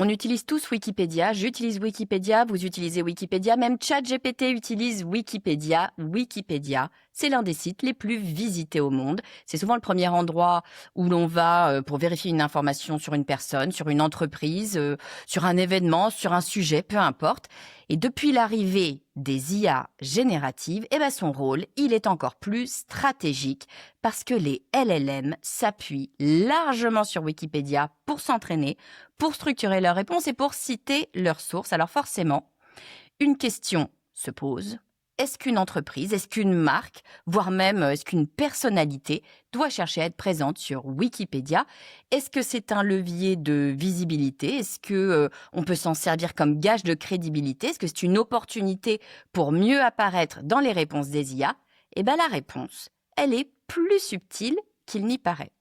On utilise tous Wikipédia, j'utilise Wikipédia, vous utilisez Wikipédia, même ChatGPT utilise Wikipédia. Wikipédia, c'est l'un des sites les plus visités au monde. C'est souvent le premier endroit où l'on va pour vérifier une information sur une personne, sur une entreprise, sur un événement, sur un sujet, peu importe. Et depuis l'arrivée des IA génératives, son rôle, il est encore plus stratégique parce que les LLM s'appuient largement sur Wikipédia pour s'entraîner, pour structurer leurs réponses et pour citer leurs sources. Alors forcément, une question se pose. Est-ce qu'une entreprise, est-ce qu'une marque, voire même est-ce qu'une personnalité doit chercher à être présente sur Wikipédia? Est-ce que c'est un levier de visibilité? Est-ce que on peut s'en servir comme gage de crédibilité? Est-ce que c'est une opportunité pour mieux apparaître dans les réponses des IA? La réponse, elle est plus subtile qu'il n'y paraît.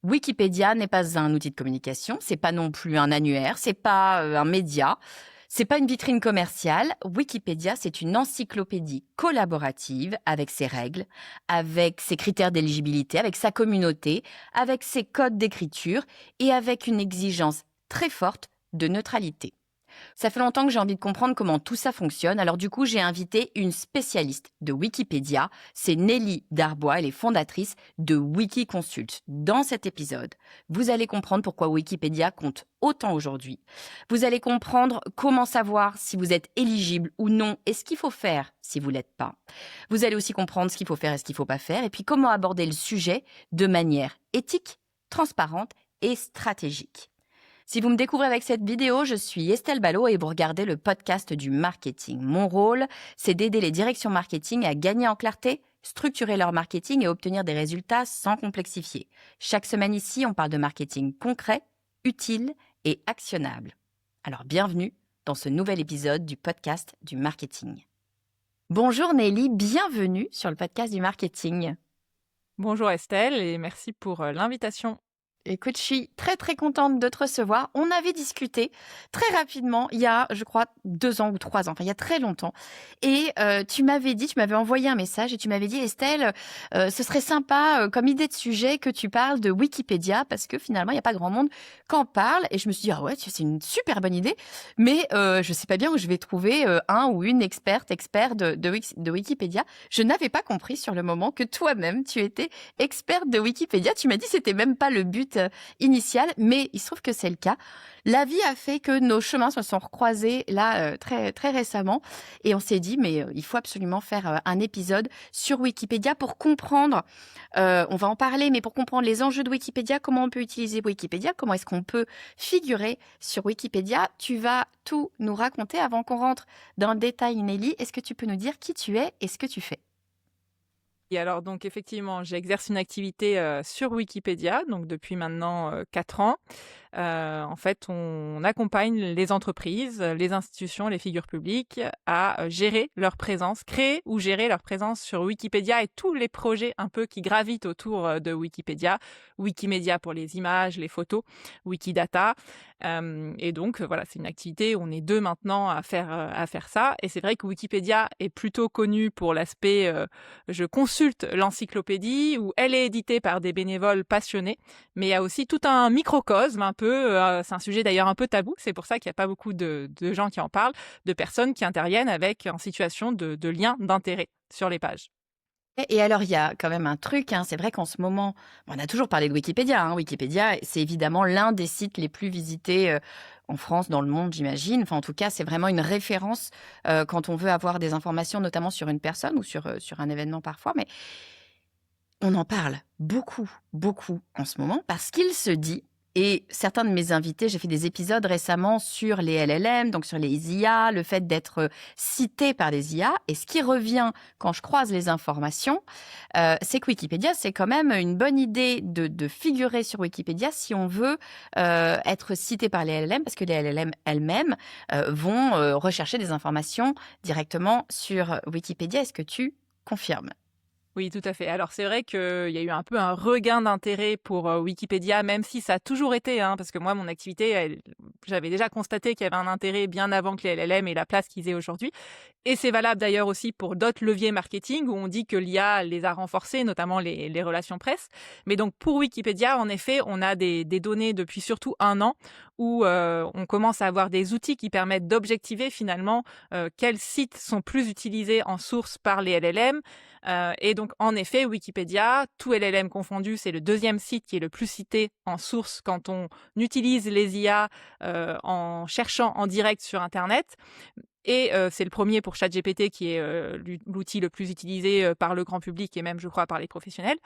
Wikipédia n'est pas un outil de communication, c'est pas non plus un annuaire, c'est pas un média, c'est pas une vitrine commerciale. Wikipédia, c'est une encyclopédie collaborative avec ses règles, avec ses critères d'éligibilité, avec sa communauté, avec ses codes d'écriture et avec une exigence très forte de neutralité. Ça fait longtemps que j'ai envie de comprendre comment tout ça fonctionne. Alors du coup, j'ai invité une spécialiste de Wikipédia. C'est Nelly Darbois, elle est fondatrice de Wikiconsult. Dans cet épisode, vous allez comprendre pourquoi Wikipédia compte autant aujourd'hui. Vous allez comprendre comment savoir si vous êtes éligible ou non et ce qu'il faut faire si vous ne l'êtes pas. Vous allez aussi comprendre ce qu'il faut faire et ce qu'il ne faut pas faire. Et puis comment aborder le sujet de manière éthique, transparente et stratégique. Si vous me découvrez avec cette vidéo, je suis Estelle Ballot et vous regardez le podcast du marketing. Mon rôle, c'est d'aider les directions marketing à gagner en clarté, structurer leur marketing et obtenir des résultats sans complexifier. Chaque semaine ici, on parle de marketing concret, utile et actionnable. Alors bienvenue dans ce nouvel épisode du podcast du marketing. Bonjour Nelly, bienvenue sur le podcast du marketing. Bonjour Estelle et merci pour l'invitation. Écoute, je suis très très contente de te recevoir. On avait discuté très rapidement il y a, je crois, 2 ans ou 3 ans, enfin il y a très longtemps. Et tu m'avais envoyé un message et tu m'avais dit, Estelle, ce serait sympa comme idée de sujet que tu parles de Wikipédia parce que finalement il n'y a pas grand monde qui en parle. Et je me suis dit, ah ouais, c'est une super bonne idée, mais je sais pas bien où je vais trouver un ou une expert de Wikipédia. Je n'avais pas compris sur le moment que toi-même tu étais experte de Wikipédia. Tu m'as dit que c'était même pas le but initial, mais il se trouve que c'est le cas. La vie a fait que nos chemins se sont recroisés là très très récemment et on s'est dit mais il faut absolument faire un épisode sur Wikipédia pour comprendre, on va en parler, mais pour comprendre les enjeux de Wikipédia, comment on peut utiliser Wikipédia, comment est-ce qu'on peut figurer sur Wikipédia. Tu vas tout nous raconter avant qu'on rentre dans le détail, Nelly. Est-ce que tu peux nous dire qui tu es et ce que tu fais? Et alors donc effectivement, j'exerce une activité sur Wikipédia, donc depuis maintenant 4 ans. En fait, on accompagne les entreprises, les institutions, les figures publiques à gérer leur présence, créer ou gérer leur présence sur Wikipédia et tous les projets un peu qui gravitent autour de Wikipédia. Wikimedia pour les images, les photos, Wikidata. Et donc voilà, c'est une activité où on est 2 maintenant à faire ça. Et c'est vrai que Wikipédia est plutôt connue pour l'aspect je consulte l'encyclopédie où elle est éditée par des bénévoles passionnés, mais il y a aussi tout un microcosme un peu, c'est un sujet d'ailleurs un peu tabou, c'est pour ça qu'il n'y a pas beaucoup de gens qui en parlent, de personnes qui interviennent avec en situation de lien d'intérêt sur les pages. Et alors, il y a quand même un truc, hein, c'est vrai qu'en ce moment, on a toujours parlé de Wikipédia, hein. Wikipédia, c'est évidemment l'un des sites les plus visités en France, dans le monde, j'imagine. Enfin, en tout cas, c'est vraiment une référence quand on veut avoir des informations, notamment sur une personne ou sur un événement parfois. Mais on en parle beaucoup, beaucoup en ce moment parce qu'il se dit, et certains de mes invités, j'ai fait des épisodes récemment sur les LLM, donc sur les IA, le fait d'être cité par des IA. Et ce qui revient quand je croise les informations, c'est que Wikipédia, c'est quand même une bonne idée de figurer sur Wikipédia si on veut être cité par les LLM, parce que les LLM elles-mêmes vont rechercher des informations directement sur Wikipédia. Est-ce que tu confirmes? Oui, tout à fait. Alors c'est vrai qu'il y a eu un peu un regain d'intérêt pour, Wikipédia, même si ça a toujours été, hein, parce que moi, mon activité, j'avais déjà constaté qu'il y avait un intérêt bien avant que les LLM aient la place qu'ils aient aujourd'hui. Et c'est valable d'ailleurs aussi pour d'autres leviers marketing où on dit que l'IA les a renforcés, notamment les relations presse. Mais donc pour Wikipédia, en effet, on a des données depuis surtout 1 an où on commence à avoir des outils qui permettent d'objectiver finalement quels sites sont plus utilisés en source par les LLM. Et donc en effet, Wikipédia, tout LLM confondu, c'est le deuxième site qui est le plus cité en source quand on utilise les IA en cherchant en direct sur Internet. Et c'est le premier pour ChatGPT qui est, l'outil le plus utilisé, par le grand public et même, je crois, par les professionnels.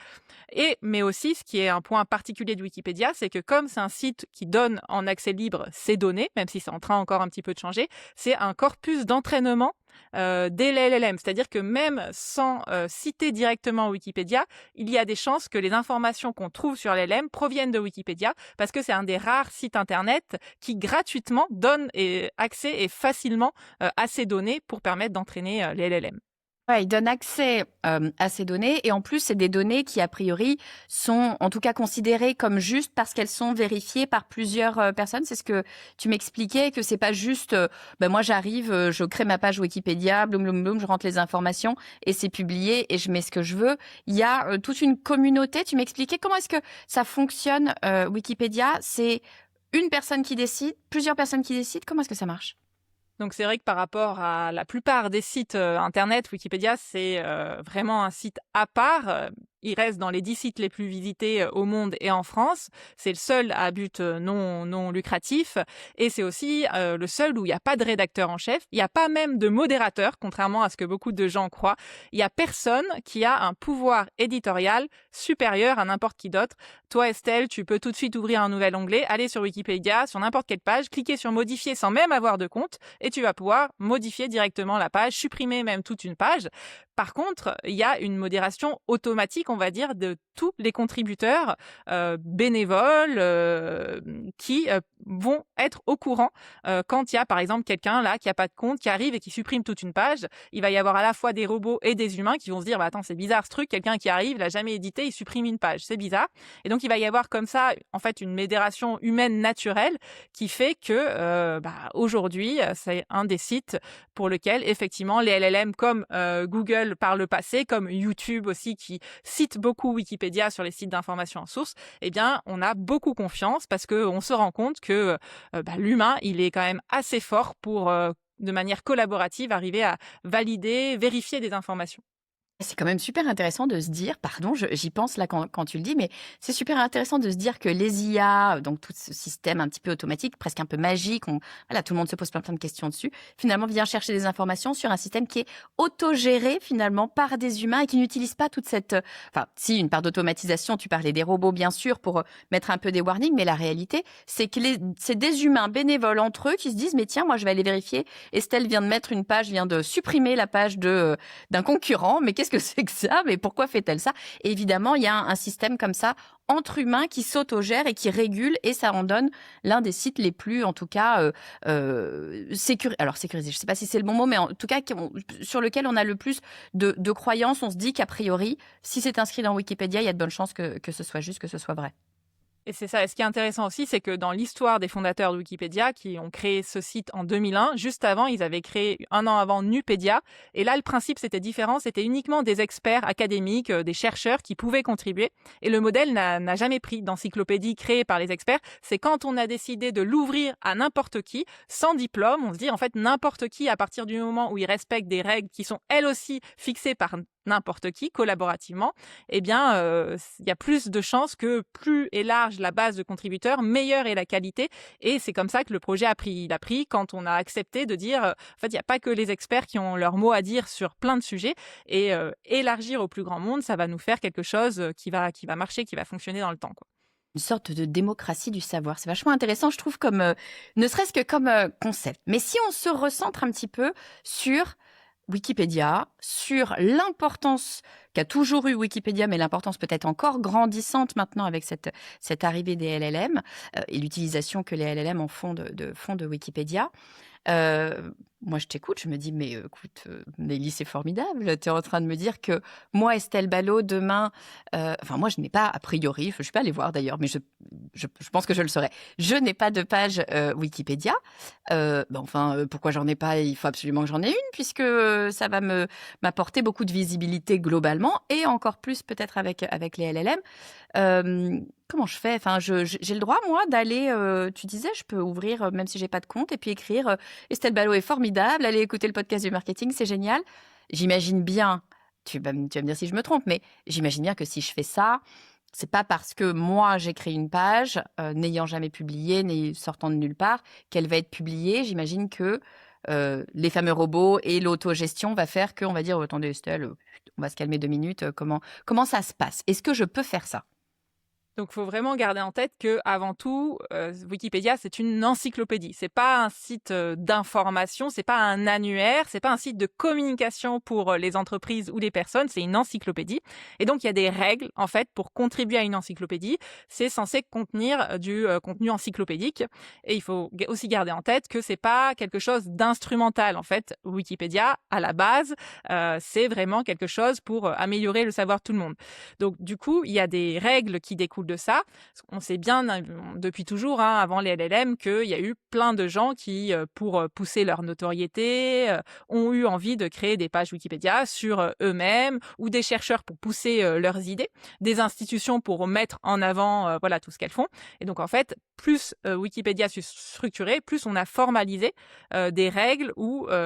Mais aussi, ce qui est un point particulier de Wikipédia, c'est que comme c'est un site qui donne en accès libre ces données, même si c'est en train encore un petit peu de changer, c'est un corpus d'entraînement, des LLM. C'est-à-dire que même sans, citer directement Wikipédia, il y a des chances que les informations qu'on trouve sur l'LM proviennent de Wikipédia, parce que c'est un des rares sites internet qui gratuitement donne accès et facilement, à ces données pour permettre d'entraîner, les LLM. Ouais, il donne accès, à ces données et en plus, c'est des données qui, a priori, sont en tout cas considérées comme justes parce qu'elles sont vérifiées par plusieurs, personnes. C'est ce que tu m'expliquais, que c'est pas juste, moi j'arrive, je crée ma page Wikipédia, bloum bloum bloum, je rentre les informations et c'est publié et je mets ce que je veux. Il y a, toute une communauté. Tu m'expliquais comment est-ce que ça fonctionne, Wikipédia? C'est une personne qui décide, plusieurs personnes qui décident? Comment est-ce que ça marche? Donc c'est vrai que par rapport à la plupart des sites, internet, Wikipédia, c'est, vraiment un site à part. Il reste dans les 10 sites les plus visités, au monde et en France. C'est le seul à but, non lucratif et c'est aussi, le seul où il y a pas de rédacteur en chef. Il y a pas même de modérateur, contrairement à ce que beaucoup de gens croient. Il y a personne qui a un pouvoir éditorial supérieur à n'importe qui d'autre. Toi, Estelle, tu peux tout de suite ouvrir un nouvel onglet, aller sur Wikipédia, sur n'importe quelle page, cliquer sur modifier sans même avoir de compte et tu vas pouvoir modifier directement la page, supprimer même toute une page. Par contre, il y a une modération automatique, on va dire, de tous les contributeurs bénévoles qui vont être au courant quand il y a, par exemple, quelqu'un là qui a pas de compte, qui arrive et qui supprime toute une page. Il va y avoir à la fois des robots et des humains qui vont se dire, bah, attends, c'est bizarre ce truc, quelqu'un qui arrive, il a jamais édité, il supprime une page, c'est bizarre. Et donc, il va y avoir comme ça, en fait, une modération humaine naturelle qui fait que, aujourd'hui, c'est un des sites pour lequel, effectivement, les LLM comme Google par le passé, comme YouTube aussi, qui cite beaucoup Wikipédia sur les sites d'information en source, eh bien, on a beaucoup confiance parce qu'on se rend compte que l'humain, il est quand même assez fort pour, de manière collaborative, arriver à valider, vérifier des informations. C'est quand même super intéressant de se dire, pardon, j'y pense là quand tu le dis, mais c'est super intéressant de se dire que les IA, donc tout ce système un petit peu automatique, presque un peu magique, voilà, tout le monde se pose plein de questions dessus, finalement vient chercher des informations sur un système qui est autogéré finalement par des humains et qui n'utilise pas toute cette... Enfin, si, une part d'automatisation, tu parlais des robots bien sûr pour mettre un peu des warnings, mais la réalité, c'est que c'est des humains bénévoles entre eux qui se disent, mais tiens, moi je vais aller vérifier, Estelle vient de mettre une page, vient de supprimer la page d'un concurrent, mais qu'est-ce que c'est que ça? Mais pourquoi fait-elle ça? Et évidemment, il y a un système comme ça entre humains qui s'autogère et qui régule, et ça en donne l'un des sites les plus, en tout cas, alors sécurisés, je ne sais pas si c'est le bon mot, mais en tout cas, sur lequel on a le plus de croyances. On se dit qu'a priori, si c'est inscrit dans Wikipédia, il y a de bonnes chances que ce soit juste, que ce soit vrai. Et c'est ça. Et ce qui est intéressant aussi, c'est que dans l'histoire des fondateurs de Wikipédia, qui ont créé ce site en 2001, juste avant, ils avaient créé 1 an avant Nupedia. Et là, le principe, c'était différent. C'était uniquement des experts académiques, des chercheurs qui pouvaient contribuer. Et le modèle n'a jamais pris d'encyclopédie créée par les experts. C'est quand on a décidé de l'ouvrir à n'importe qui, sans diplôme, on se dit, en fait, n'importe qui, à partir du moment où il respecte des règles qui sont elles aussi fixées par n'importe qui, collaborativement, eh bien, il y a plus de chances que plus est large la base de contributeurs, meilleure est la qualité. Et c'est comme ça que le projet a pris. Il a pris quand on a accepté de dire, en fait, il n'y a pas que les experts qui ont leur mot à dire sur plein de sujets. Et élargir au plus grand monde, ça va nous faire quelque chose qui va marcher, qui va fonctionner dans le temps, quoi. Une sorte de démocratie du savoir. C'est vachement intéressant, je trouve, comme ne serait-ce que comme concept. Mais si on se recentre un petit peu sur Wikipédia, sur l'importance qu'a toujours eu Wikipédia, mais l'importance peut-être encore grandissante maintenant avec cette arrivée des LLM et l'utilisation que les LLM en font de Wikipédia. Moi, je t'écoute, je me dis, mais écoute, Nelly, c'est formidable. Tu es en train de me dire que moi, Estelle Ballot, demain, enfin, moi, je n'ai pas, a priori, je ne suis pas allée voir d'ailleurs, mais je pense que je le saurais. Je n'ai pas de page Wikipédia. Pourquoi j'en ai pas? Il faut absolument que j'en ai une, puisque ça va m'apporter beaucoup de visibilité globalement, et encore plus peut-être avec les LLM. Comment je fais? Enfin, j'ai le droit, moi, d'aller, tu disais, je peux ouvrir, même si j'ai pas de compte, et puis écrire Estelle Ballot est formidable, allez écouter le podcast du marketing, c'est génial. J'imagine bien, tu vas me dire si je me trompe, mais j'imagine bien que si je fais ça, c'est pas parce que moi j'ai créé une page, n'ayant jamais publié, sortant de nulle part, qu'elle va être publiée. J'imagine que les fameux robots et l'autogestion va faire qu'on va dire, attendez Estelle, on va se calmer 2 minutes, comment ça se passe? Est-ce que je peux faire ça? Donc, il faut vraiment garder en tête que, avant tout, Wikipédia, c'est une encyclopédie. C'est pas un site d'information, c'est pas un annuaire, c'est pas un site de communication pour les entreprises ou les personnes. C'est une encyclopédie. Et donc, il y a des règles, en fait, pour contribuer à une encyclopédie. C'est censé contenir du contenu encyclopédique. Et il faut aussi garder en tête que c'est pas quelque chose d'instrumental. En fait, Wikipédia, à la base, c'est vraiment quelque chose pour améliorer le savoir de tout le monde. Donc, du coup, il y a des règles qui découlent de ça. On sait bien depuis toujours, avant les LLM, qu'il y a eu plein de gens qui, pour pousser leur notoriété, ont eu envie de créer des pages Wikipédia sur eux-mêmes, ou des chercheurs pour pousser leurs idées, des institutions pour mettre en avant voilà, tout ce qu'elles font. Et donc, en fait, plus Wikipédia est structuré, plus on a formalisé des règles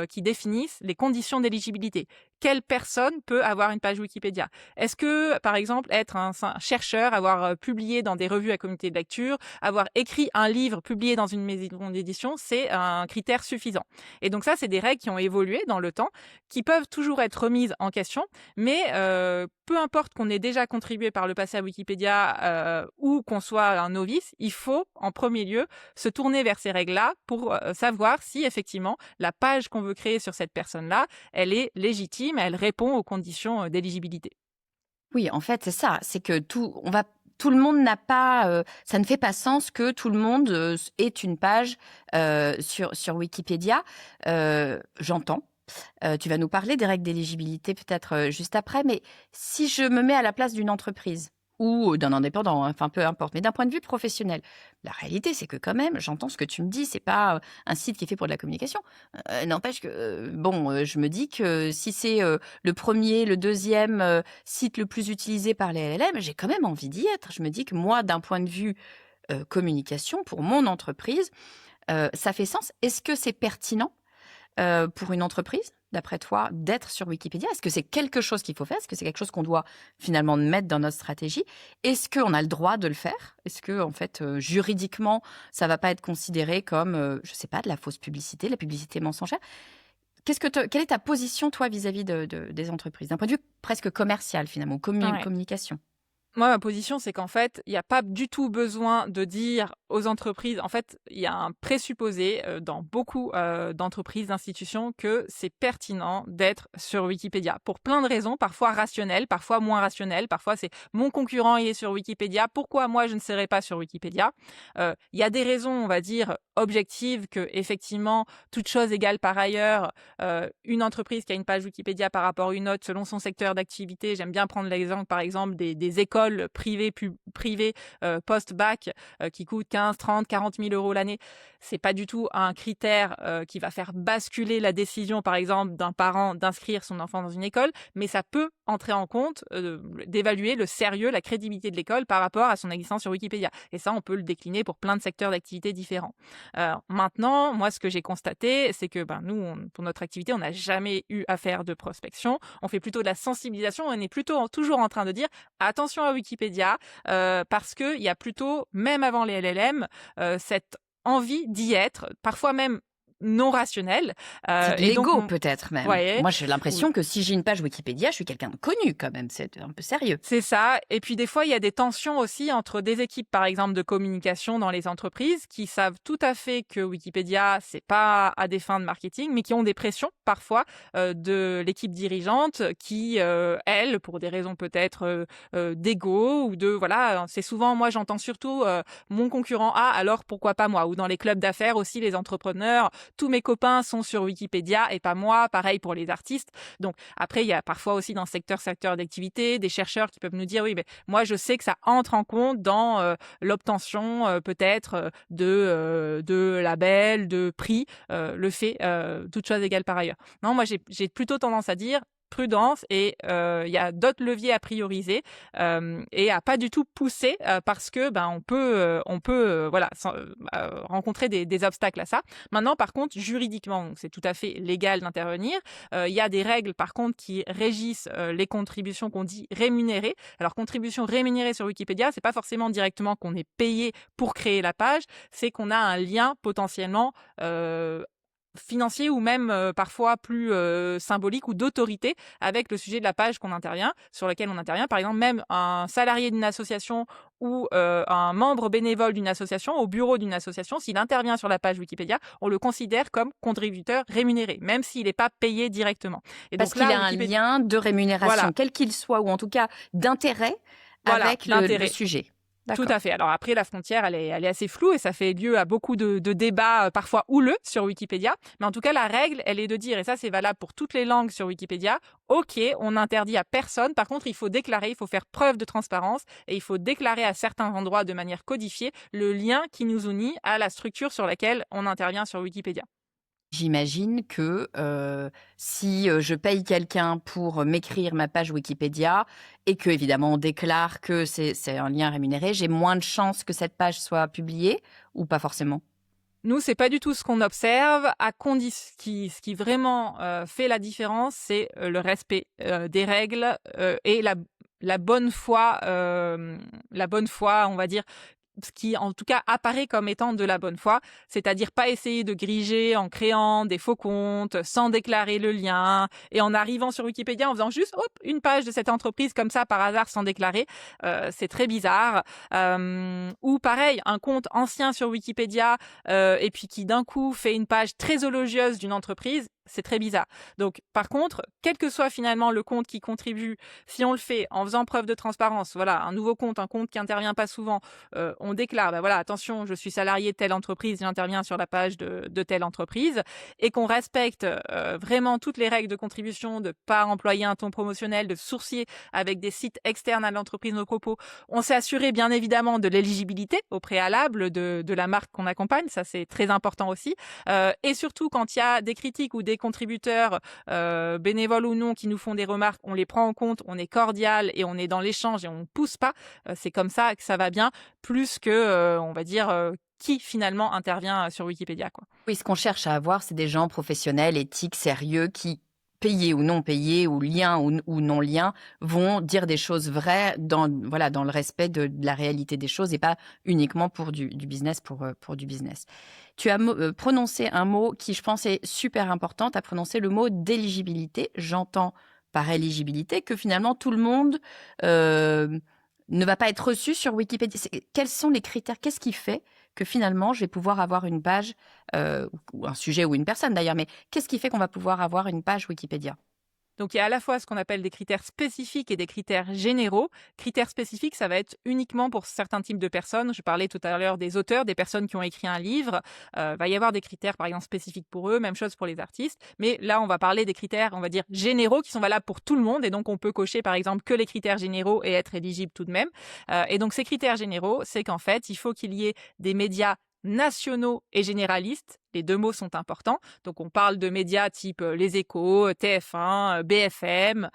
qui définissent les conditions d'éligibilité. Quelle personne peut avoir une page Wikipédia? Est-ce que, par exemple, être un chercheur, avoir publié dans des revues à comité de lecture, avoir écrit un livre publié dans une maison d'édition, c'est un critère suffisant. Et donc ça, c'est des règles qui ont évolué dans le temps, qui peuvent toujours être remises en question, mais peu importe qu'on ait déjà contribué par le passé à Wikipédia ou qu'on soit un novice, il faut en premier lieu se tourner vers ces règles-là pour savoir si effectivement la page qu'on veut créer sur cette personne-là, elle est légitime, elle répond aux conditions d'éligibilité. Oui, en fait, c'est ça. C'est que tout le monde n'a pas, ça ne fait pas sens que tout le monde ait une page sur Wikipédia. J'entends. Tu vas nous parler des règles d'éligibilité peut-être juste après, mais si je me mets à la place d'une entreprise ou d'un indépendant, enfin peu importe, mais d'un point de vue professionnel, la réalité c'est que quand même, j'entends ce que tu me dis, c'est pas un site qui est fait pour de la communication. N'empêche que, je me dis que si c'est le premier, le deuxième site le plus utilisé par les LLM, j'ai quand même envie d'y être. Je me dis que moi, d'un point de vue communication, pour mon entreprise, ça fait sens. Est-ce que c'est pertinent pour une entreprise, d'après toi, d'être sur Wikipédia? Est-ce que c'est quelque chose qu'il faut faire? Est-ce que c'est quelque chose qu'on doit finalement mettre dans notre stratégie? Est-ce qu'on a le droit de le faire? Est-ce que, en fait, juridiquement, ça va pas être considéré comme, je sais pas, de la fausse publicité, de la publicité mensongère? Quelle est ta position, toi, vis-à-vis des entreprises, d'un point de vue presque commercial, finalement, Ouais. communication? Moi, ma position, c'est qu'en fait, il n'y a pas du tout besoin de dire aux entreprises. En fait, il y a un présupposé dans beaucoup d'entreprises, d'institutions, que c'est pertinent d'être sur Wikipédia pour plein de raisons, parfois rationnelles, parfois moins rationnelles. Parfois, c'est mon concurrent, il est sur Wikipédia. Pourquoi moi, je ne serais pas sur Wikipédia? Il y a des raisons, on va dire, objectives que, effectivement, toute chose égale par ailleurs, une entreprise qui a une page Wikipédia par rapport à une autre, selon son secteur d'activité. J'aime bien prendre l'exemple, par exemple, des écoles privées post-bac qui coûtent 15, 30, 40 000 euros l'année. C'est pas du tout un critère qui va faire basculer la décision, par exemple, d'un parent d'inscrire son enfant dans une école, mais ça peut entrer en compte d'évaluer le sérieux, la crédibilité de l'école par rapport à son existence sur Wikipédia. Et ça, on peut le décliner pour plein de secteurs d'activité différents. Maintenant, moi, ce que j'ai constaté, c'est que nous, pour notre activité, on n'a jamais eu à faire de prospection. On fait plutôt de la sensibilisation. On est plutôt toujours en train de dire attention à Wikipédia, parce qu'il y a plutôt, même avant les LLM, cette envie d'y être, parfois même non rationnel. C'est de Et donc, l'ego peut-être même. voyez, Moi, j'ai l'impression que si j'ai une page Wikipédia, je suis quelqu'un de connu quand même. C'est un peu sérieux. c'est ça. Et puis des fois, il y a des tensions aussi entre des équipes, par exemple, de communication dans les entreprises qui savent tout à fait que Wikipédia, c'est pas à des fins de marketing, mais qui ont des pressions parfois de l'équipe dirigeante qui, elle, pour des raisons peut-être d'ego ou de voilà, c'est souvent moi j'entends surtout mon concurrent A, alors pourquoi pas moi? Ou dans les clubs d'affaires aussi, les entrepreneurs, tous mes copains sont sur Wikipédia et pas moi. Pareil pour les artistes. Donc après, il y a parfois aussi dans secteur d'activité, des chercheurs qui peuvent nous dire oui, mais moi je sais que ça entre en compte dans l'obtention peut-être de labels, de prix, le fait toutes choses égales par ailleurs. Non, moi j'ai plutôt tendance à dire prudence et il y a d'autres leviers à prioriser et à pas du tout pousser parce que ben on peut voilà rencontrer des obstacles à ça. Maintenant par contre juridiquement donc c'est tout à fait légal d'intervenir. Il y a des règles par contre qui régissent les contributions qu'on dit rémunérées. Alors contribution rémunérée sur Wikipédia, c'est pas forcément directement qu'on est payé pour créer la page, c'est qu'on a un lien potentiellement financier ou même parfois plus symbolique ou d'autorité avec le sujet de la page sur laquelle on intervient. Par exemple, même un salarié d'une association ou un membre bénévole d'une association, au bureau d'une association, s'il intervient sur la page Wikipédia, on le considère comme contributeur rémunéré, même s'il n'est pas payé directement. Et Parce donc qu'il là, a un lien de rémunération, voilà, quel qu'il soit, ou en tout cas d'intérêt voilà, avec le d'intérêt. sujet. Tout D'accord. à fait. Alors après, la frontière, elle est assez floue et ça fait lieu à beaucoup de débats parfois houleux sur Wikipédia. Mais en tout cas, la règle, elle est de dire, et ça c'est valable pour toutes les langues sur Wikipédia, ok, on n'interdit à personne. Par contre, il faut déclarer, il faut faire preuve de transparence et il faut déclarer à certains endroits de manière codifiée le lien qui nous unit à la structure sur laquelle on intervient sur Wikipédia. J'imagine que si je paye quelqu'un pour m'écrire ma page Wikipédia et que évidemment on déclare que c'est un lien rémunéré, j'ai moins de chances que cette page soit publiée ou pas forcément? Nous, c'est pas du tout ce qu'on observe. Ce qui vraiment fait la différence, c'est le respect des règles et la bonne foi, la bonne foi, on va dire, ce qui en tout cas apparaît comme étant de la bonne foi, c'est-à-dire pas essayer de griger en créant des faux comptes, sans déclarer le lien et en arrivant sur Wikipédia en faisant juste hop, une page de cette entreprise comme ça par hasard sans déclarer. C'est très bizarre. Ou pareil, un compte ancien sur Wikipédia et puis qui d'un coup fait une page très élogieuse d'une entreprise. C'est très bizarre. Donc, par contre, quel que soit finalement le compte qui contribue, si on le fait en faisant preuve de transparence, voilà, un nouveau compte, un compte qui intervient pas souvent, on déclare, ben voilà, attention, je suis salarié de telle entreprise, j'interviens sur la page de telle entreprise, et qu'on respecte vraiment toutes les règles de contribution, de pas employer un ton promotionnel, de sourcier avec des sites externes à l'entreprise nos propos. On s'est assuré bien évidemment de l'éligibilité au préalable de la marque qu'on accompagne, ça c'est très important aussi. Et surtout quand il y a des critiques ou des contributeurs, bénévoles ou non, qui nous font des remarques, on les prend en compte, on est cordial et on est dans l'échange et on ne pousse pas. C'est comme ça que ça va bien, plus que, on va dire, qui finalement intervient sur Wikipédia, quoi. Oui, ce qu'on cherche à avoir, c'est des gens professionnels, éthiques, sérieux, qui, payés ou non payés, ou liens ou non liens, vont dire des choses vraies voilà, dans le respect de la réalité des choses et pas uniquement pour du business, pour du business. Tu as prononcé un mot qui, je pense, est super important. Tu as prononcé le mot d'éligibilité. J'entends par éligibilité que finalement tout le monde ne va pas être reçu sur Wikipédia. Quels sont les critères? Qu'est-ce qui fait que finalement je vais pouvoir avoir une page, ou un sujet ou une personne d'ailleurs, mais qu'est-ce qui fait qu'on va pouvoir avoir une page Wikipédia? Donc il y a à la fois ce qu'on appelle des critères spécifiques et des critères généraux. Critères spécifiques, ça va être uniquement pour certains types de personnes. Je parlais tout à l'heure des auteurs, des personnes qui ont écrit un livre. Va y avoir des critères, par exemple, spécifiques pour eux. Même chose pour les artistes. Mais là, on va parler des critères, on va dire, généraux qui sont valables pour tout le monde. Et donc, on peut cocher, par exemple, que les critères généraux et être éligible tout de même. Et donc, ces critères généraux, c'est qu'en fait, il faut qu'il y ait des médias nationaux et généralistes. Les deux mots sont importants. Donc, on parle de médias type Les Échos, TF1, BFM,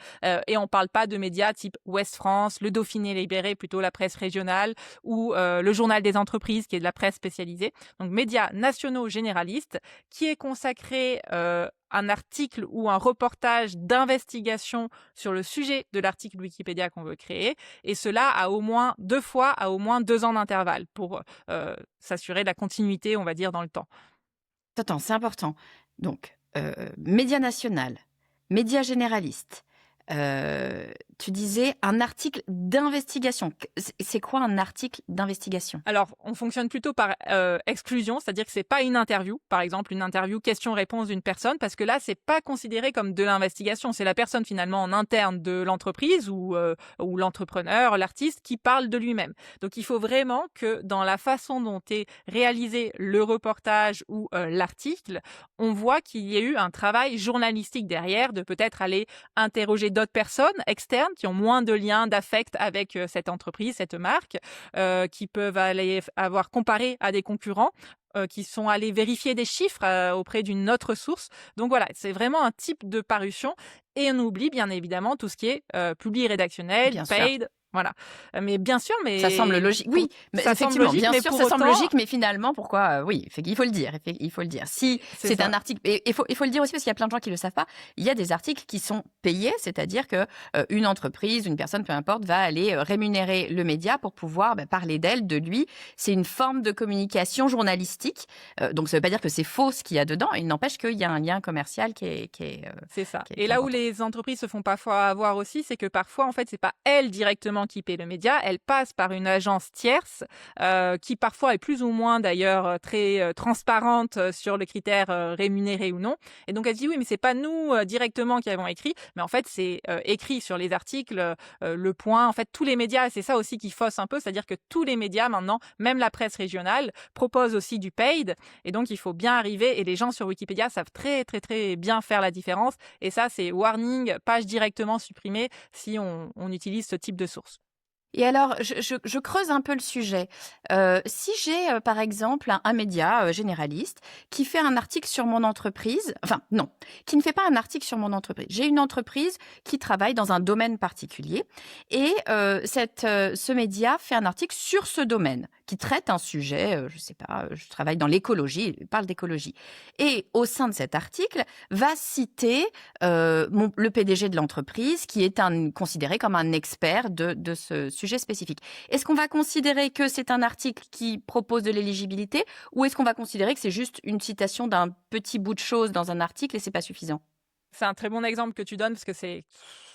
et on parle pas de médias type Ouest France, Le Dauphiné Libéré, plutôt la presse régionale, ou le Journal des entreprises, qui est de la presse spécialisée. Donc, médias nationaux généralistes, qui est consacré un article ou un reportage d'investigation sur le sujet de l'article Wikipédia qu'on veut créer, et cela à au moins 2 fois, à au moins 2 ans d'intervalle, pour s'assurer de la continuité, on va dire, dans le temps. Attends, c'est important. Donc, média national, média généraliste. Tu disais un article d'investigation. C'est quoi un article d'investigation? Alors, on fonctionne plutôt par exclusion, c'est-à-dire que c'est pas une interview, par exemple une interview question-réponse d'une personne, parce que là, c'est pas considéré comme de l'investigation. C'est la personne finalement en interne de l'entreprise ou l'entrepreneur, l'artiste qui parle de lui-même. Donc, il faut vraiment que dans la façon dont est réalisé le reportage ou l'article, on voit qu'il y a eu un travail journalistique derrière, de peut-être aller interroger d'autres personnes externes qui ont moins de liens d'affect avec cette entreprise, cette marque, qui peuvent aller avoir comparé à des concurrents, qui sont allés vérifier des chiffres auprès d'une autre source. Donc voilà, c'est vraiment un type de parution et on oublie bien évidemment tout ce qui est publi rédactionnel, Bien sûr. paid, voilà. Mais bien sûr, Ça semble mais logique. Oui, mais ça semble effectivement, logique, bien mais sûr, pour ça semble autant, logique, mais finalement, pourquoi oui, il faut le dire. Il faut le dire. Si c'est c'est ça. un article, et il faut le dire aussi parce qu'il y a plein de gens qui le savent pas. Il y a des articles qui sont payés, c'est-à-dire que une entreprise, une personne, peu importe, va aller rémunérer le média pour pouvoir parler d'elle, de lui. C'est une forme de communication journalistique. Donc ça veut pas dire que c'est faux ce qu'il y a dedans. Il n'empêche qu'il y a un lien commercial C'est ça. qui Et est là où important. les entreprises se font parfois avoir aussi, c'est que parfois, en fait, c'est pas elles directement qui paient le média, elles passent par une agence tierce qui parfois est plus ou moins d'ailleurs très transparente sur le critère rémunéré ou non. Et donc elle dit oui, mais c'est pas nous directement qui avons écrit, mais en fait c'est écrit sur les articles, Le Point, en fait tous les médias. Et c'est ça aussi qui fausse un peu, c'est-à-dire que tous les médias maintenant, même la presse régionale, proposent aussi du paid. Et donc il faut bien arriver. Et les gens sur Wikipédia savent très très très bien faire la différence. Et ça, c'est warning, page directement supprimée si on utilise ce type de source. Et alors, je creuse un peu le sujet. Si j'ai, par exemple, un média généraliste qui fait un article sur mon entreprise, enfin non, qui ne fait pas un article sur mon entreprise. J'ai une entreprise qui travaille dans un domaine particulier et ce média fait un article sur ce domaine qui traite un sujet, je sais pas, je travaille dans l'écologie, il parle d'écologie. Et au sein de cet article, va citer le PDG de l'entreprise qui est considéré comme un expert de ce sujet spécifique. Est-ce qu'on va considérer que c'est un article qui propose de l'éligibilité ou est-ce qu'on va considérer que c'est juste une citation d'un petit bout de chose dans un article et c'est pas suffisant? C'est un très bon exemple que tu donnes parce que c'est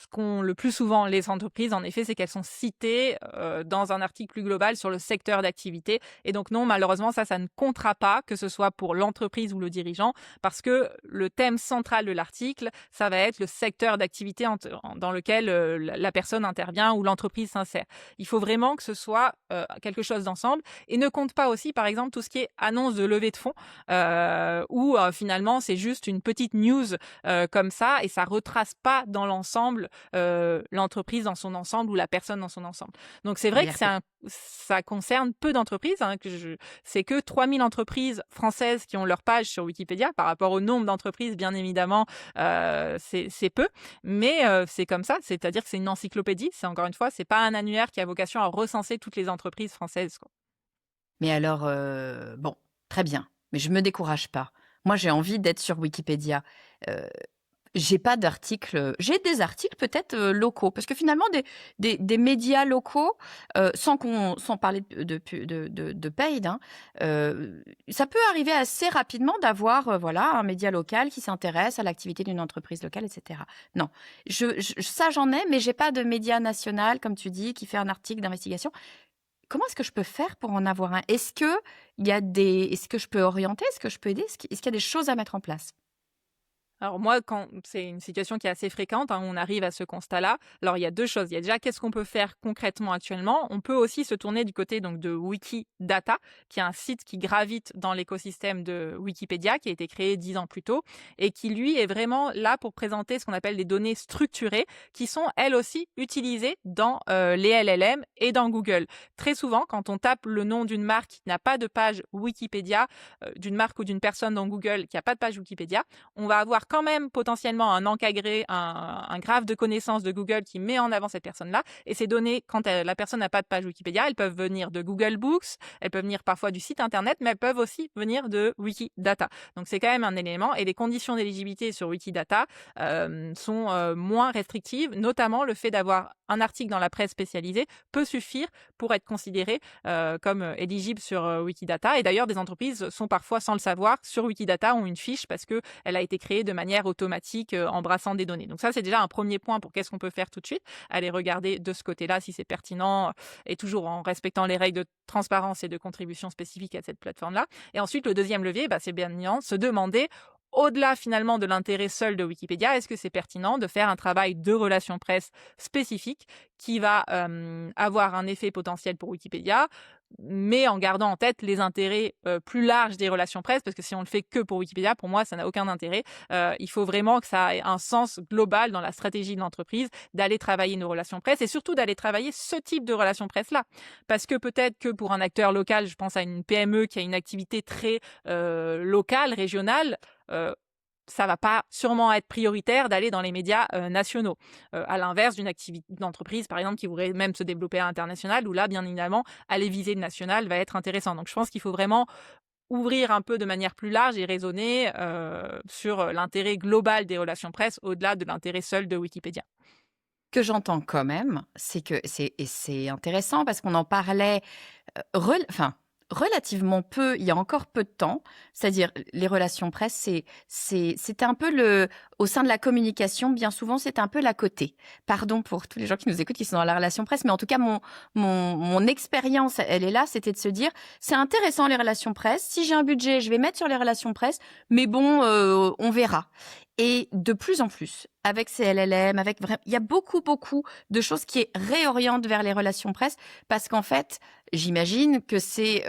ce qu'ont le plus souvent les entreprises, en effet, c'est qu'elles sont citées dans un article plus global sur le secteur d'activité. Et donc non, malheureusement, ça ne comptera pas, que ce soit pour l'entreprise ou le dirigeant, parce que le thème central de l'article, ça va être le secteur d'activité dans lequel la personne intervient ou l'entreprise s'insère. Il faut vraiment que ce soit quelque chose d'ensemble et ne compte pas aussi, par exemple, tout ce qui est annonce de levée de fonds, où finalement, c'est juste une petite news comme ça et ça retrace pas dans l'ensemble l'entreprise dans son ensemble ou la personne dans son ensemble. Donc c'est vrai que C'est-à-dire ça concerne peu d'entreprises, hein, c'est que 3000 entreprises françaises qui ont leur page sur Wikipédia par rapport au nombre d'entreprises, bien évidemment, c'est peu, mais c'est comme ça, c'est-à-dire que c'est une encyclopédie, c'est encore une fois, c'est pas un annuaire qui a vocation à recenser toutes les entreprises françaises, quoi. Mais alors, bon, très bien, mais je me décourage pas. Moi, j'ai envie d'être sur Wikipédia. Heu, j'ai pas d'articles, j'ai des articles peut-être, locaux parce que finalement des médias locaux, sans parler de paid, hein, ça peut arriver assez rapidement d'avoir, voilà, un média local qui s'intéresse à l'activité d'une entreprise locale et cetera. Non, ça j'en ai, mais j'ai pas de média national, comme tu dis, qui fait un article d'investigation. Comment est-ce que je peux faire pour en avoir un? Est-ce que je peux orienter? Est-ce que je peux aider? Est-ce qu'il y a des choses à mettre en place? Alors moi, quand c'est une situation qui est assez fréquente, hein, on arrive à ce constat-là. Alors il y a 2 choses. Il y a déjà qu'est-ce qu'on peut faire concrètement actuellement. On peut aussi se tourner du côté donc de Wikidata, qui est un site qui gravite dans l'écosystème de Wikipédia, qui a été créé 10 ans plus tôt et qui lui est vraiment là pour présenter ce qu'on appelle des données structurées, qui sont elles aussi utilisées dans les LLM et dans Google. Très souvent, quand on tape le nom d'une marque qui n'a pas de page Wikipédia, d'une marque ou d'une personne dans Google qui a pas de page Wikipédia, on va avoir quand même potentiellement un encadré, un graphe de connaissances de Google qui met en avant cette personne-là. Et ces données, quand la personne n'a pas de page Wikipédia, elles peuvent venir de Google Books, elles peuvent venir parfois du site internet, mais elles peuvent aussi venir de Wikidata. Donc c'est quand même un élément. Et les conditions d'éligibilité sur Wikidata sont moins restrictives, notamment le fait d'avoir un article dans la presse spécialisée peut suffire pour être considéré comme éligible sur Wikidata. Et d'ailleurs, des entreprises sont parfois, sans le savoir, sur Wikidata, ont une fiche parce qu'elle a été créée de manière automatique en brassant des données. Donc ça, c'est déjà un premier point pour qu'est-ce qu'on peut faire tout de suite. Aller regarder de ce côté-là si c'est pertinent et toujours en respectant les règles de transparence et de contribution spécifiques à cette plateforme-là. Et ensuite, le deuxième levier, c'est bien évidemment se demander au-delà finalement de l'intérêt seul de Wikipédia, est-ce que c'est pertinent de faire un travail de relations presse spécifique qui va avoir un effet potentiel pour Wikipédia, mais en gardant en tête les intérêts plus larges des relations presse, parce que si on le fait que pour Wikipédia, pour moi, ça n'a aucun intérêt. Il faut vraiment que ça ait un sens global dans la stratégie de l'entreprise, d'aller travailler nos relations presse et surtout d'aller travailler ce type de relations presse-là. Parce que peut-être que pour un acteur local, je pense à une PME qui a une activité très locale, régionale, ça va pas sûrement être prioritaire d'aller dans les médias nationaux. À l'inverse d'une activité d'entreprise, par exemple, qui voudrait même se développer à l'international, où là, bien évidemment, aller viser le national va être intéressant. Donc, je pense qu'il faut vraiment ouvrir un peu de manière plus large et raisonner sur l'intérêt global des relations presse au-delà de l'intérêt seul de Wikipédia. Que j'entends quand même, c'est que c'est intéressant parce qu'on en parlait, enfin, relativement peu, il y a encore peu de temps. C'est-à-dire, les relations presse, c'était un peu au sein de la communication, bien souvent, c'est un peu l'à côté. Pardon pour tous les gens qui nous écoutent, qui sont dans la relation presse, mais en tout cas, mon expérience, elle est là, c'était de se dire, c'est intéressant les relations presse. Si j'ai un budget, je vais mettre sur les relations presse, mais bon, on verra. Et de plus en plus, avec ces LLM, il y a beaucoup de choses qui réorientent vers les relations presse parce qu'en fait, j'imagine que c'est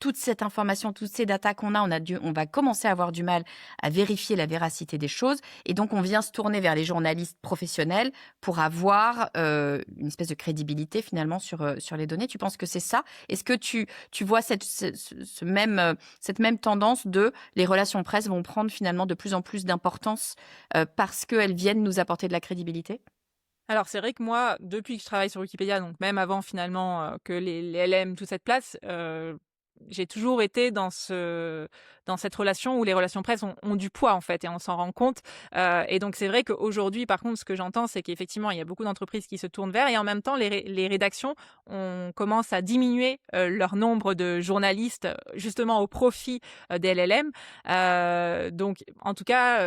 toute cette information, toutes ces datas qu'on a, on va commencer à avoir du mal à vérifier la véracité des choses. Et donc, on vient se tourner vers les journalistes professionnels pour avoir une espèce de crédibilité finalement sur les données. Tu penses que c'est ça? Est-ce que tu vois cette même tendance de les relations presse vont prendre finalement de plus en plus d'importance parce qu'elles viennent nous apporter de la crédibilité? Alors, c'est vrai que moi, depuis que je travaille sur Wikipédia, donc même avant finalement que les LM, toute cette place, j'ai toujours été dans cette relation où les relations presse ont du poids en fait et on s'en rend compte. Et donc c'est vrai qu'aujourd'hui, par contre, ce que j'entends, c'est qu'effectivement, il y a beaucoup d'entreprises qui se tournent vers et en même temps, les rédactions, on commence à diminuer leur nombre de journalistes justement au profit des LLM. Donc en tout cas,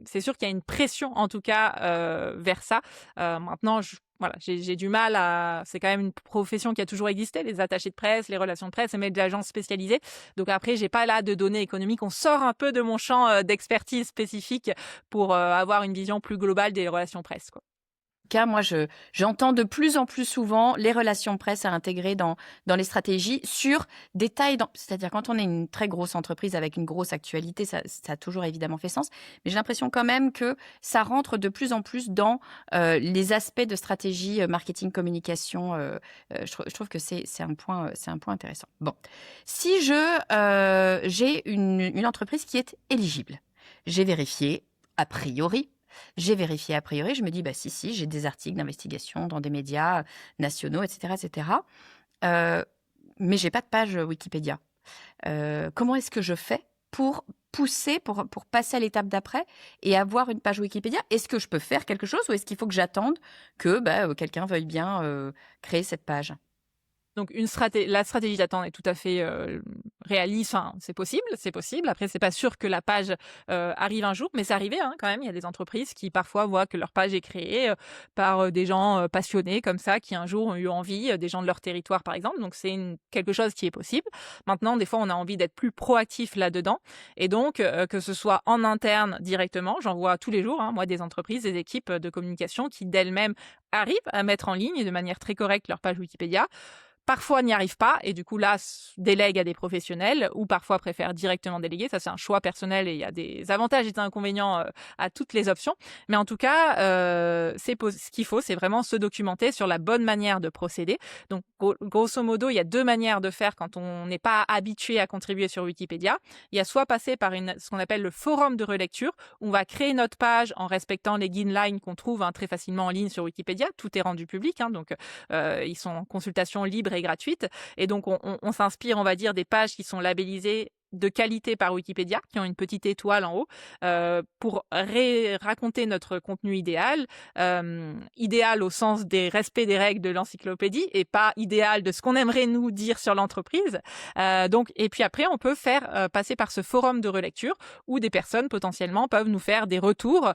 c'est sûr qu'il y a une pression en tout cas vers ça. Maintenant, voilà, j'ai du mal à... C'est quand même une profession qui a toujours existé, les attachés de presse, les relations de presse et même des agences spécialisées. Donc après, j'ai pas là de données économiques. On sort un peu de mon champ d'expertise spécifique pour avoir une vision plus globale des relations presse, quoi. Cas, moi, j'entends de plus en plus souvent les relations presse à intégrer dans les stratégies sur des tailles. C'est-à-dire, quand on est une très grosse entreprise avec une grosse actualité, ça a toujours évidemment fait sens. Mais j'ai l'impression quand même que ça rentre de plus en plus dans les aspects de stratégie marketing, communication. Je trouve que c'est un point intéressant. Bon, si j'ai une entreprise qui est éligible, j'ai vérifié a priori. Je me dis, si, j'ai des articles d'investigation dans des médias nationaux, etc., etc. Mais j'ai pas de page Wikipédia. Comment est-ce que je fais pour pousser, pour passer à l'étape d'après et avoir une page Wikipédia? Est-ce que je peux faire quelque chose ou est-ce qu'il faut que j'attende que quelqu'un veuille bien créer cette page? Donc la stratégie d'attente est tout à fait réaliste. Enfin, c'est possible. Après, c'est pas sûr que la page arrive un jour, mais c'est arrivé quand même. Il y a des entreprises qui parfois voient que leur page est créée par des gens passionnés comme ça, qui un jour ont eu envie, des gens de leur territoire par exemple. Donc c'est quelque chose qui est possible. Maintenant, des fois, on a envie d'être plus proactif là-dedans, et donc que ce soit en interne directement, j'en vois tous les jours, moi, des entreprises, des équipes de communication qui d'elles-mêmes arrivent à mettre en ligne et de manière très correcte leur page Wikipédia. parfois n'y arrivent pas et du coup là délèguent à des professionnels ou parfois préfèrent directement déléguer. Ça c'est un choix personnel et il y a des avantages et des inconvénients à toutes les options. Mais en tout cas, ce qu'il faut, c'est vraiment se documenter sur la bonne manière de procéder. Donc grosso modo, il y a deux manières de faire quand on n'est pas habitué à contribuer sur Wikipédia. Il y a soit passer par ce qu'on appelle le forum de relecture, où on va créer notre page en respectant les guidelines qu'on trouve très facilement en ligne sur Wikipédia. Tout est rendu public, donc ils sont en consultation libre et gratuite. Et donc, on s'inspire, on va dire, des pages qui sont labellisées de qualité par Wikipédia, qui ont une petite étoile en haut, pour raconter notre contenu idéal. Idéal au sens des respects des règles de l'encyclopédie et pas idéal de ce qu'on aimerait nous dire sur l'entreprise. Et puis après, on peut faire passer par ce forum de relecture où des personnes potentiellement peuvent nous faire des retours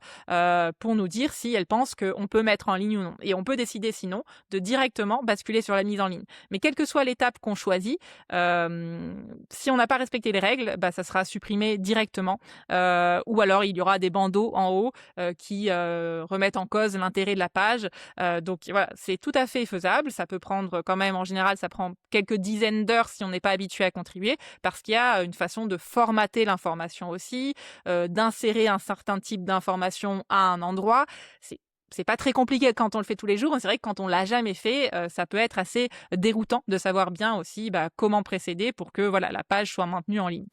pour nous dire si elles pensent qu'on peut mettre en ligne ou non. Et on peut décider sinon de directement basculer sur la mise en ligne. Mais quelle que soit l'étape qu'on choisit, si on n'a pas respecté les règles, ça sera supprimé directement. Ou alors, il y aura des bandeaux en haut qui remettent en cause l'intérêt de la page. Donc voilà, c'est tout à fait faisable. Ça peut prendre quand même, en général, ça prend quelques dizaines d'heures si on n'est pas habitué à contribuer, parce qu'il y a une façon de formater l'information aussi, d'insérer un certain type d'information à un endroit. C'est pas très compliqué quand on le fait tous les jours. C'est vrai que quand on l'a jamais fait, ça peut être assez déroutant de savoir bien aussi comment précéder pour que voilà la page soit maintenue en ligne.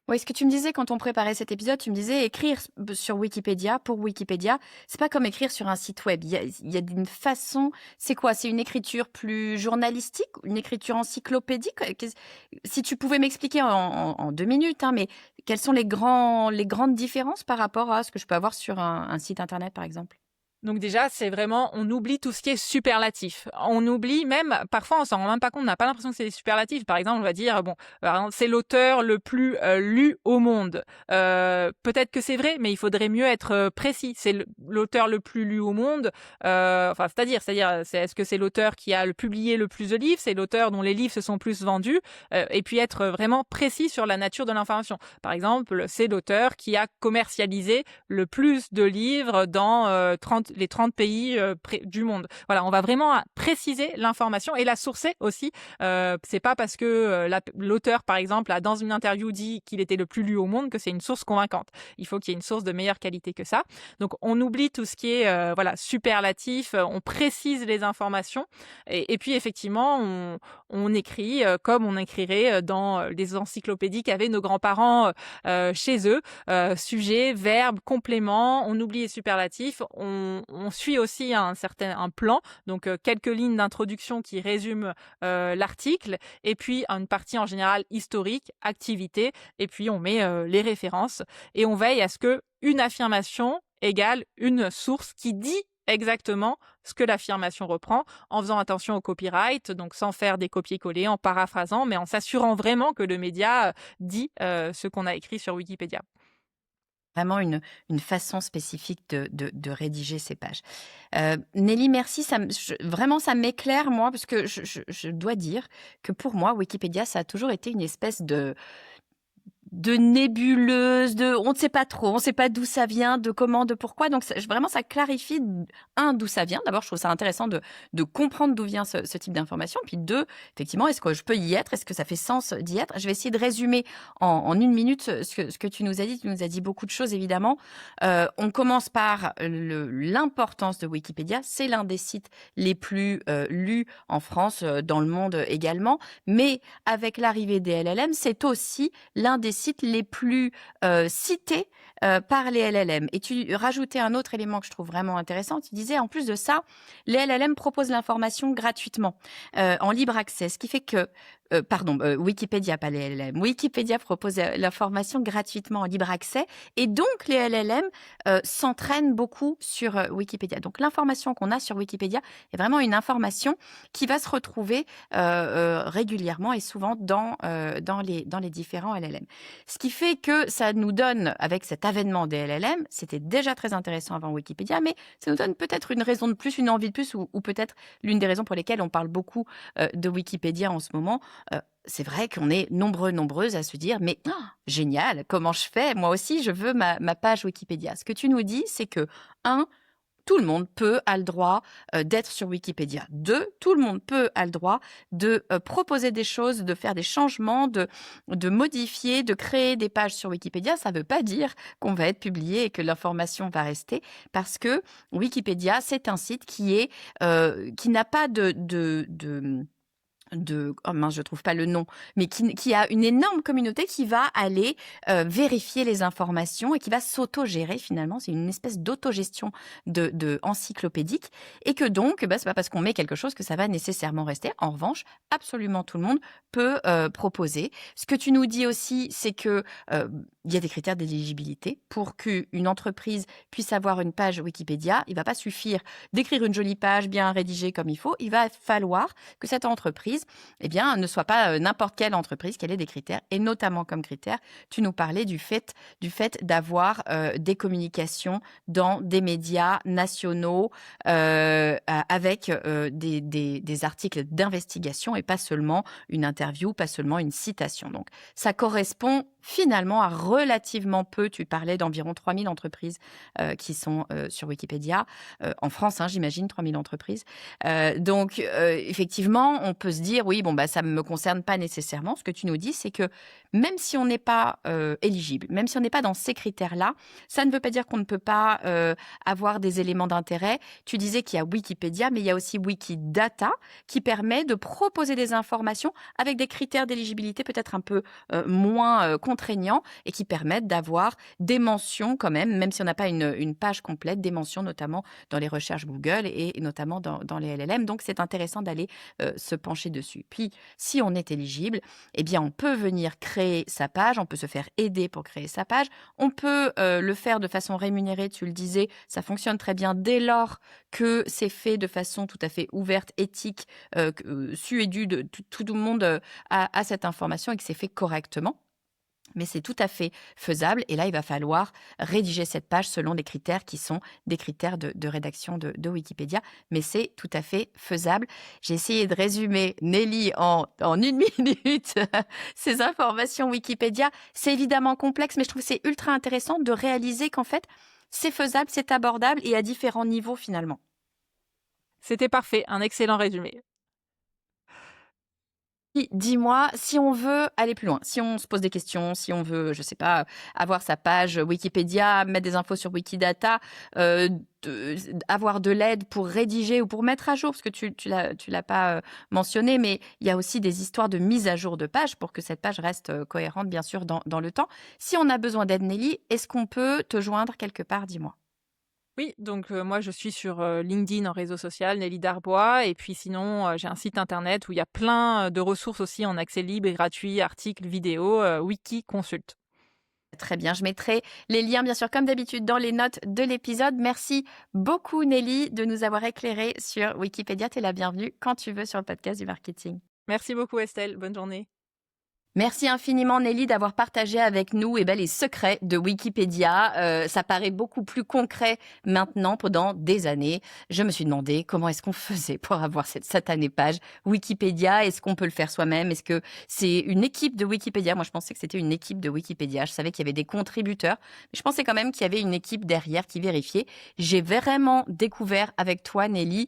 Oui, ce que tu me disais quand on préparait cet épisode, tu me disais écrire sur Wikipédia, pour Wikipédia, c'est pas comme écrire sur un site web. Il y a une façon, c'est quoi? C'est une écriture plus journalistique, une écriture encyclopédique? Si tu pouvais m'expliquer en 2 minutes, mais quelles sont les grandes différences par rapport à ce que je peux avoir sur un site internet, par exemple? Donc déjà, c'est vraiment, on oublie tout ce qui est superlatif. On oublie même, parfois on s'en rend même pas compte, on n'a pas l'impression que c'est des superlatifs. Par exemple, on va dire, par exemple, c'est l'auteur le plus lu au monde. Peut-être que c'est vrai, mais il faudrait mieux être précis. C'est l'auteur le plus lu au monde. Est-ce que c'est l'auteur qui a publié le plus de livres? C'est l'auteur dont les livres se sont plus vendus? Et puis être vraiment précis sur la nature de l'information. Par exemple, c'est l'auteur qui a commercialisé le plus de livres dans les 30 pays du monde. Voilà, on va vraiment préciser l'information et la sourcer aussi. C'est pas parce que l'auteur, par exemple, a dans une interview dit qu'il était le plus lu au monde que c'est une source convaincante. Il faut qu'il y ait une source de meilleure qualité que ça. Donc, on oublie tout ce qui est superlatif. On précise les informations et puis effectivement, on écrit comme on écrirait dans les encyclopédies qu'avaient nos grands-parents chez eux. Sujet, verbe, complément. On oublie les superlatifs. On suit aussi un plan, donc quelques lignes d'introduction qui résument l'article, et puis une partie en général historique, activité, et puis on met les références, et on veille à ce que une affirmation égale une source qui dit exactement ce que l'affirmation reprend, en faisant attention au copyright, donc sans faire des copier-coller, en paraphrasant, mais en s'assurant vraiment que le média dit ce qu'on a écrit sur Wikipédia. Vraiment une façon spécifique de rédiger ces pages. Nelly, merci. Vraiment, ça m'éclaire, moi, parce que je dois dire que pour moi, Wikipédia, ça a toujours été une espèce de nébuleuse, on ne sait pas trop, on ne sait pas d'où ça vient, de comment, de pourquoi. Donc vraiment, ça clarifie, d'où ça vient. D'abord, je trouve ça intéressant de comprendre d'où vient ce type d'information. Puis deux, effectivement, est-ce que je peux y être? Est-ce que ça fait sens d'y être? Je vais essayer de résumer en 1 minute ce que tu nous as dit. Tu nous as dit beaucoup de choses, évidemment. On commence par l'importance de Wikipédia. C'est l'un des sites les plus lus en France, dans le monde également. Mais avec l'arrivée des LLM, c'est aussi l'un des sites les plus cités par les LLM. Et tu rajoutais un autre élément que je trouve vraiment intéressant. Tu disais, en plus de ça, les LLM proposent l'information gratuitement, en libre accès, ce qui fait que Wikipédia, pas les LLM. Wikipédia propose l'information gratuitement en libre accès, et donc les LLM s'entraînent beaucoup sur Wikipédia. Donc l'information qu'on a sur Wikipédia est vraiment une information qui va se retrouver régulièrement et souvent dans les différents LLM. Ce qui fait que ça nous donne, avec cet avènement des LLM, c'était déjà très intéressant avant Wikipédia, mais ça nous donne peut-être une raison de plus, une envie de plus, ou peut-être l'une des raisons pour lesquelles on parle beaucoup de Wikipédia en ce moment. C'est vrai qu'on est nombreuses à se dire « mais génial, comment je fais? Moi aussi, je veux ma page Wikipédia ». Ce que tu nous dis, c'est que, tout le monde a le droit d'être sur Wikipédia. 2, tout le monde a le droit de proposer des choses, de faire des changements, de modifier, de créer des pages sur Wikipédia. Ça ne veut pas dire qu'on va être publié et que l'information va rester, parce que Wikipédia, c'est un site qui n'a pas oh mince, je trouve pas le nom, mais qui a une énorme communauté qui va aller vérifier les informations et qui va s'auto-gérer finalement. C'est une espèce d'autogestion de encyclopédique, et que donc, c'est pas parce qu'on met quelque chose que ça va nécessairement rester. En revanche, absolument tout le monde peut proposer. Ce que tu nous dis aussi, c'est que il y a des critères d'éligibilité pour qu'une entreprise puisse avoir une page Wikipédia. Il va pas suffire d'écrire une jolie page bien rédigée comme il faut. Il va falloir que cette entreprise ne soit pas n'importe quelle entreprise, qu'elle ait des critères, et notamment comme critère, tu nous parlais du fait d'avoir des communications dans des médias nationaux avec des articles d'investigation et pas seulement une interview, pas seulement une citation. Donc, ça correspond finalement à relativement peu. Tu parlais d'environ 3000 entreprises qui sont sur Wikipédia. En France, j'imagine, 3000 entreprises. Donc, effectivement, on peut se dire, oui, ça ne me concerne pas nécessairement. Ce que tu nous dis, c'est que même si on n'est pas éligible, même si on n'est pas dans ces critères-là, ça ne veut pas dire qu'on ne peut pas avoir des éléments d'intérêt. Tu disais qu'il y a Wikipédia, mais il y a aussi Wikidata qui permet de proposer des informations avec des critères d'éligibilité peut-être un peu moins contraignants, et qui permettent d'avoir des mentions quand même si on n'a pas une page complète, des mentions notamment dans les recherches Google et notamment dans les LLM. Donc, c'est intéressant d'aller se pencher dessus. Puis, si on est éligible, on peut venir créer sa page, on peut se faire aider pour créer sa page, on peut le faire de façon rémunérée, tu le disais, ça fonctionne très bien dès lors que c'est fait de façon tout à fait ouverte, éthique, su et dû, tout le monde a cette information et que c'est fait correctement. Mais c'est tout à fait faisable, et là, il va falloir rédiger cette page selon des critères qui sont des critères de rédaction de Wikipédia, mais c'est tout à fait faisable. J'ai essayé de résumer, Nelly, en 1 minute, ces informations Wikipédia. C'est évidemment complexe, mais je trouve que c'est ultra intéressant de réaliser qu'en fait, c'est faisable, c'est abordable, et à différents niveaux finalement. C'était parfait, un excellent résumé. Dis-moi, si on veut aller plus loin, si on se pose des questions, si on veut, je sais pas, avoir sa page Wikipédia, mettre des infos sur Wikidata, avoir de l'aide pour rédiger ou pour mettre à jour, parce que tu l'as pas mentionné, mais il y a aussi des histoires de mise à jour de page pour que cette page reste cohérente, bien sûr, dans le temps. Si on a besoin d'aide, Nelly, est-ce qu'on peut te joindre quelque part? Dis-moi. Oui, donc moi je suis sur LinkedIn en réseau social, Nelly Darbois, et puis sinon j'ai un site internet où il y a plein de ressources aussi en accès libre et gratuit, articles, vidéos, wiki, consult. Très bien, je mettrai les liens, bien sûr, comme d'habitude, dans les notes de l'épisode. Merci beaucoup, Nelly, de nous avoir éclairé sur Wikipédia. Tu es la bienvenue quand tu veux sur le podcast du marketing. Merci beaucoup Estelle, bonne journée. Merci infiniment, Nelly, d'avoir partagé avec nous les secrets de Wikipédia. Ça paraît beaucoup plus concret maintenant. Pendant des années, je me suis demandé comment est-ce qu'on faisait pour avoir cette satanée page Wikipédia. Est-ce qu'on peut le faire soi-même? Est-ce que c'est une équipe de Wikipédia? Moi, je pensais que c'était une équipe de Wikipédia. Je savais qu'il y avait des contributeurs, mais je pensais quand même qu'il y avait une équipe derrière qui vérifiait. J'ai vraiment découvert avec toi, Nelly,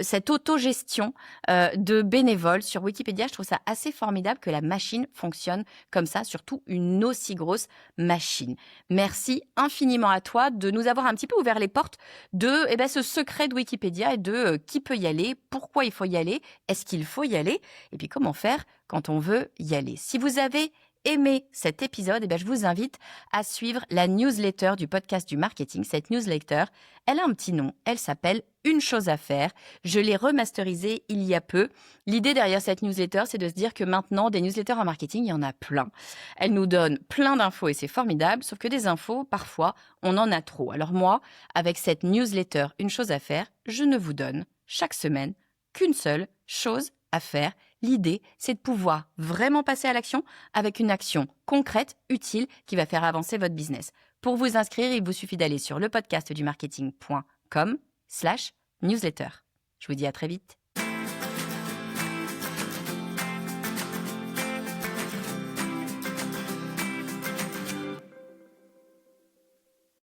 cette autogestion de bénévoles sur Wikipédia. Je trouve ça assez formidable que la machine fonctionne comme ça, surtout une aussi grosse machine. Merci infiniment à toi de nous avoir un petit peu ouvert les portes de ce secret de Wikipédia et de qui peut y aller, pourquoi il faut y aller, est-ce qu'il faut y aller, et puis comment faire quand on veut y aller. Si vous avez aimé cet épisode, je vous invite à suivre la newsletter du podcast du marketing. Cette newsletter, elle a un petit nom, elle s'appelle Une chose à faire. Je l'ai remasterisée il y a peu. L'idée derrière cette newsletter, c'est de se dire que maintenant, des newsletters en marketing, il y en a plein. Elle nous donne plein d'infos et c'est formidable, sauf que des infos, parfois, on en a trop. Alors moi, avec cette newsletter Une chose à faire, je ne vous donne chaque semaine qu'une seule chose à faire. L'idée, c'est de pouvoir vraiment passer à l'action avec une action concrète, utile, qui va faire avancer votre business. Pour vous inscrire, il vous suffit d'aller sur lepodcastdumarketing.com/newsletter. Je vous dis à très vite.